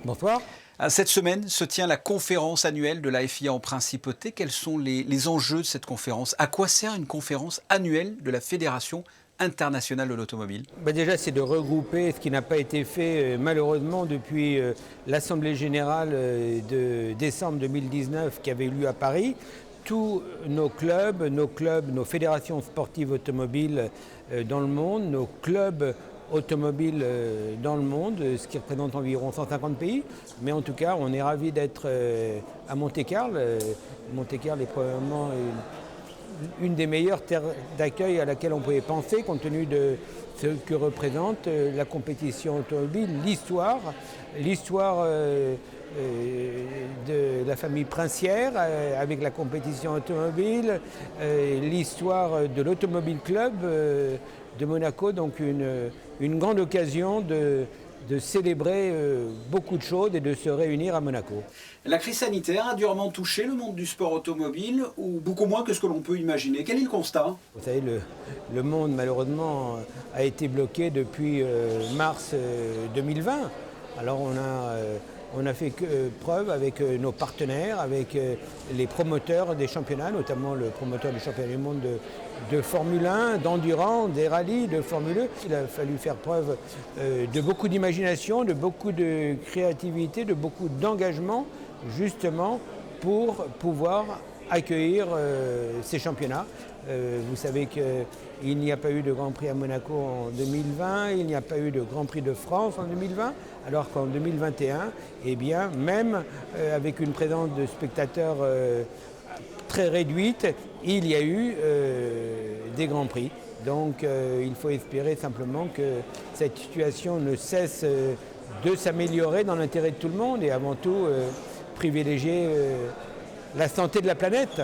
Bonsoir. Cette semaine se tient la conférence annuelle de la FIA en Principauté. Quels sont les enjeux de cette conférence? À quoi sert une conférence annuelle de la Fédération internationale de l'automobile? Déjà, c'est de regrouper ce qui n'a pas été fait malheureusement depuis l'Assemblée générale de décembre 2019 qui avait eu lieu à Paris. Tous nos clubs, nos fédérations sportives automobiles dans le monde, nos clubs automobiles dans le monde, ce qui représente environ 150 pays. Mais en tout cas, on est ravis d'être à Monte-Carlo. Monte-Carlo est probablement une des meilleures terres d'accueil à laquelle on pouvait penser, compte tenu de ce que représente la compétition automobile, l'histoire de la famille princière avec la compétition automobile, l'histoire de l'Automobile Club de Monaco, donc une grande occasion de célébrer beaucoup de choses et de se réunir à Monaco. La crise sanitaire a durement touché le monde du sport automobile, ou beaucoup moins que ce que l'on peut imaginer. Quel est le constat? Vous savez, le monde malheureusement a été bloqué depuis mars 2020. Alors on a fait preuve avec nos partenaires, avec les promoteurs des championnats, notamment le promoteur du championnat du monde de Formule 1, d'endurance, des rallyes, de Formule 1. Il a fallu faire preuve de beaucoup d'imagination, de beaucoup de créativité, de beaucoup d'engagement, justement pour pouvoir accueillir ces championnats. Vous savez qu'il n'y a pas eu de Grand Prix à Monaco en 2020, il n'y a pas eu de Grand Prix de France en 2020, alors qu'en 2021, eh bien, même avec une présence de spectateurs très réduite, il y a eu des Grands Prix. Donc il faut espérer simplement que cette situation ne cesse de s'améliorer dans l'intérêt de tout le monde et avant tout privilégier la santé de la planète.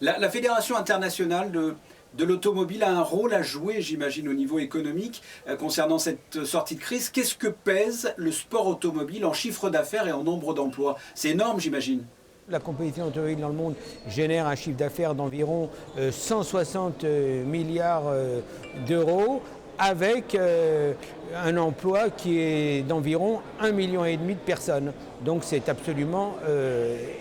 La Fédération internationale de l'automobile a un rôle à jouer, j'imagine, au niveau économique concernant cette sortie de crise. Qu'est-ce que pèse le sport automobile en chiffre d'affaires et en nombre d'emplois? C'est énorme, j'imagine. La compétition automobile dans le monde génère un chiffre d'affaires d'environ 160 milliards d'euros avec un emploi qui est d'environ 1,5 million de personnes. Donc c'est absolument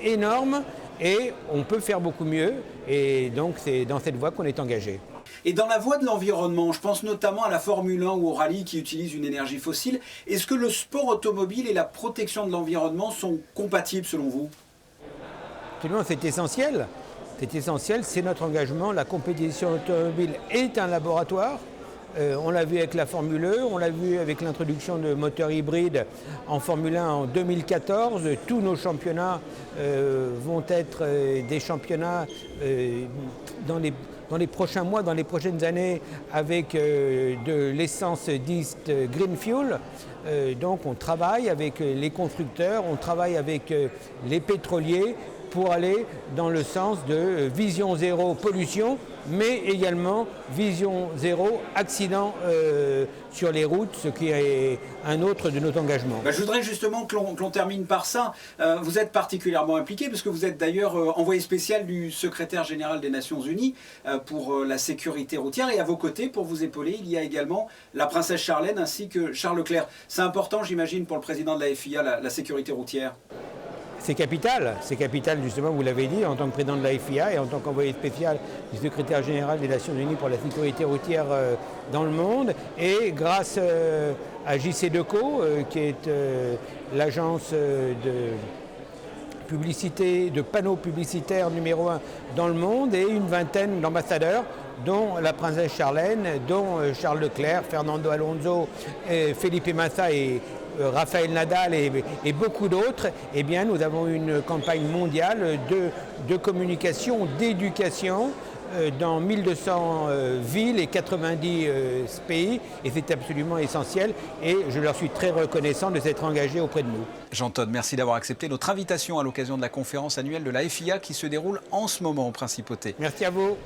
énorme et on peut faire beaucoup mieux et donc c'est dans cette voie qu'on est engagé. Et dans la voie de l'environnement, je pense notamment à la Formule 1 ou au rallye qui utilisent une énergie fossile. Est-ce que le sport automobile et la protection de l'environnement sont compatibles selon vous? Absolument, c'est essentiel. C'est essentiel, c'est notre engagement. La compétition automobile est un laboratoire. On l'a vu avec la Formule 1, on l'a vu avec l'introduction de moteurs hybrides en Formule 1 en 2014. Tous nos championnats vont être des championnats dans les prochains mois, dans les prochaines années, avec de l'essence dite Green Fuel. Donc on travaille avec les constructeurs, on travaille avec les pétroliers pour aller dans le sens de vision zéro pollution, mais également vision zéro accident sur les routes, ce qui est un autre de nos engagements. Je voudrais justement que l'on termine par ça. Vous êtes particulièrement impliqué, parce que vous êtes d'ailleurs envoyé spécial du secrétaire général des Nations Unies pour la sécurité routière, et à vos côtés, pour vous épauler, il y a également la princesse Charlène ainsi que Charles Leclerc. C'est important, j'imagine, pour le président de la FIA, la sécurité routière. C'est capital justement, vous l'avez dit, en tant que président de la FIA et en tant qu'envoyé spécial du secrétaire général des Nations Unies pour la sécurité routière dans le monde. Et grâce à JCDecaux, qui est l'agence de publicité, de panneaux publicitaires numéro 1 dans le monde, et une vingtaine d'ambassadeurs, dont la princesse Charlène, dont Charles Leclerc, Fernando Alonso, Felipe Massa et Rafael Nadal et beaucoup d'autres. Eh bien, nous avons une campagne mondiale de communication, d'éducation dans 1200 villes et 90 pays, et c'est absolument essentiel et je leur suis très reconnaissant de s'être engagés auprès de nous. Jean Todt, merci d'avoir accepté notre invitation à l'occasion de la conférence annuelle de la FIA qui se déroule en ce moment en Principauté. Merci à vous.